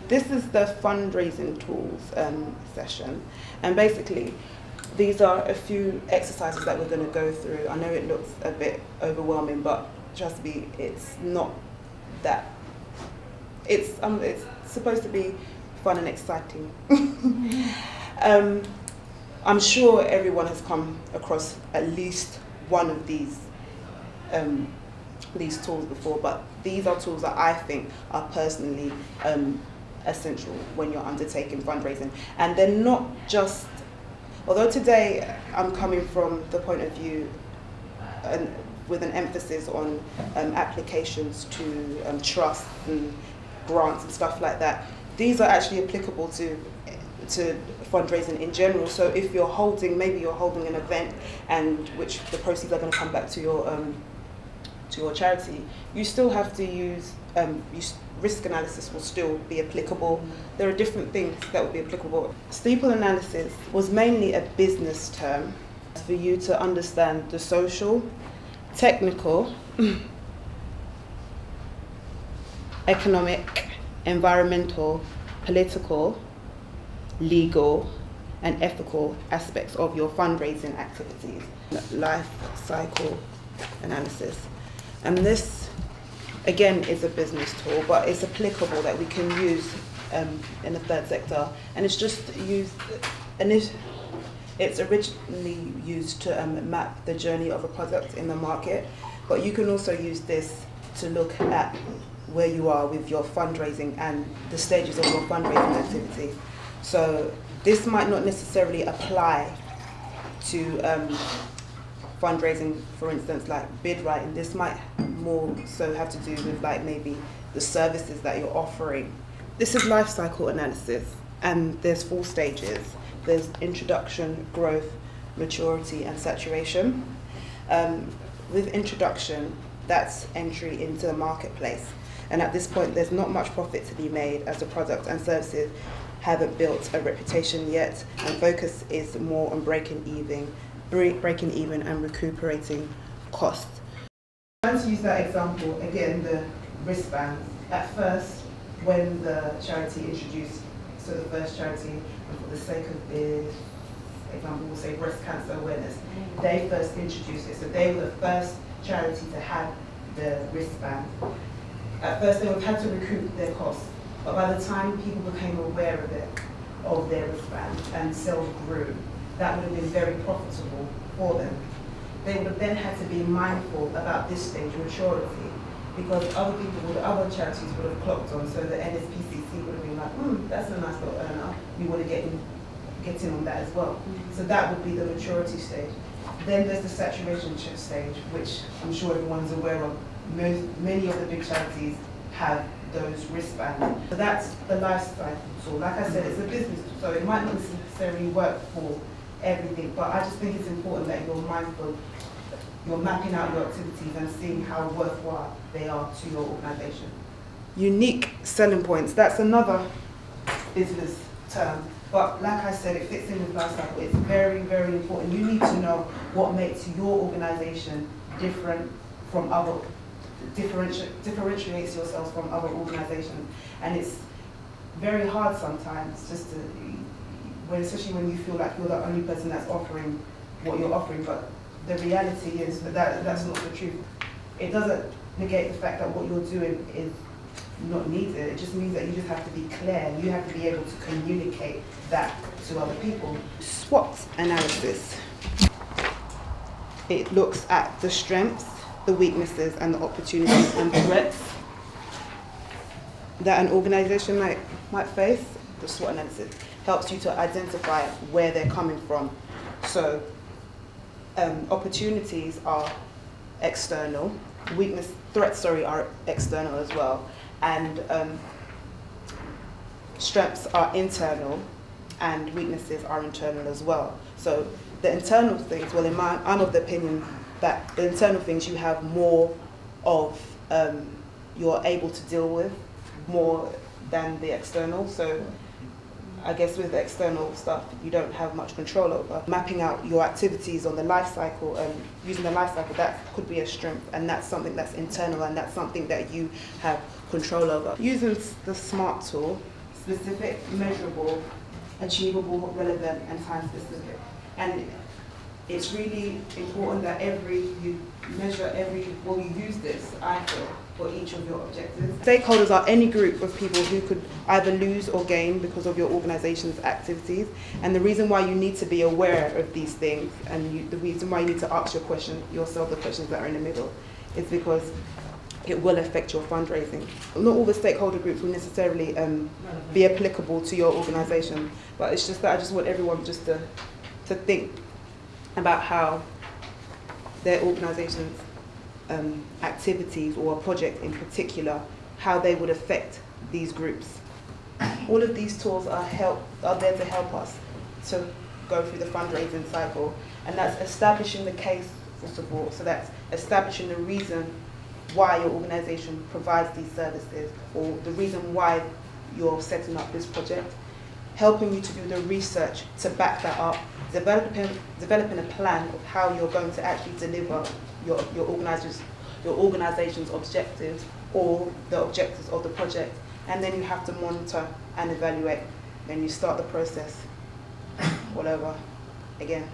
This is the fundraising tools session, and basically these are a few exercises that we're going to go through. I know it looks a bit overwhelming, but trust me, it's not that. It's supposed to be fun and exciting. I'm sure everyone has come across at least one of these tools before, but these are tools that I think are personally essential when you're undertaking fundraising. And they're not just, although today I'm coming from the point of view with an emphasis on applications to trust and grants and stuff like that, these are actually applicable to fundraising in general. So if you're holding an event and which the proceeds are going to come back to your charity, you still have to use risk analysis will still be applicable. There are different things that will be applicable. Steeple analysis was mainly a business term for you to understand the social, technical, economic, environmental, political, legal, and ethical aspects of your fundraising activities. Life cycle analysis. And this, again, is a business tool, but it's applicable that we can use in the third sector. And it's just used, and it's originally used to map the journey of a product in the market, but you can also use this to look at where you are with your fundraising and the stages of your fundraising activity. So this might not necessarily apply to fundraising, for instance, like bid writing. This might more so have to do with like maybe the services that you're offering. This is life cycle analysis, and there's 4 stages. There's introduction, growth, maturity, and saturation. With introduction, that's entry into the marketplace. And at this point, there's not much profit to be made as the product and services haven't built a reputation yet, and focus is more on breaking even and recuperating costs. I'm going to use that example, again, the wristbands. At first, when the charity introduced, so the first charity, and for the sake of this example, we'll say breast cancer awareness, they first introduced it, so they were the first charity to have the wristband. At first, they would have had to recoup their costs, but by the time people became aware of it, of their wristband, and sales grew, that would have been very profitable for them. They would have then had to be mindful about this stage of maturity, because other charities would have clocked on, so the NSPCC would have been like, that's a nice little earner, we want to get in on that as well. So that would be the maturity stage. Then there's the saturation stage, which I'm sure everyone's aware of. Many of the big charities have those wristbands. So that's the life cycle tool. Like I said, it's a business tool, so it might not necessarily work for everything, but I just think it's important that you're mindful, you're mapping out your activities and seeing how worthwhile they are to your organization. Unique selling points, that's another business term, but like I said, it fits in with life cycle. It's very, very important. You need to know what makes your organization different from other, differentiates yourselves from other organizations. And it's very hard sometimes just to, especially when you feel like you're the only person that's offering what you're offering, but the reality is that's not the truth. It doesn't negate the fact that what you're doing is not needed. It just means that you just have to be clear. You have to be able to communicate that to other people. SWOT analysis. It looks at the strengths, the weaknesses, and the opportunities and threats that an organization might face. The SWOT analysis helps you to identify where they're coming from. So opportunities are external, threats are external as well, and strengths are internal, and weaknesses are internal as well. So the internal things, well, I'm of the opinion that the internal things you have more of, you're able to deal with more than the external. So I guess with the external stuff, you don't have much control over. Mapping out your activities on the life cycle and using the life cycle, that could be a strength, and that's something that's internal, and that's something that you have control over. Using the SMART tool, specific, measurable, achievable, relevant, and time specific. And it's really important that you use this, I feel, for each of your objectives. Stakeholders are any group of people who could either lose or gain because of your organization's activities. And the reason why you need to be aware of these things, and the reason why you need to ask yourself the questions that are in the middle, is because it will affect your fundraising. Not all the stakeholder groups will necessarily be applicable to your organization, but it's just that I just want everyone just to think about how their organization's activities or a project in particular, how they would affect these groups. All of these tools are there to help us to go through the fundraising cycle, and that's establishing the case for support. So that's establishing the reason why your organization provides these services, or the reason why you're setting up this project, helping you to do the research to back that up, developing a plan of how you're going to actually deliver your organization's objectives or the objectives of the project, and then you have to monitor and evaluate. Then you start the process all over again.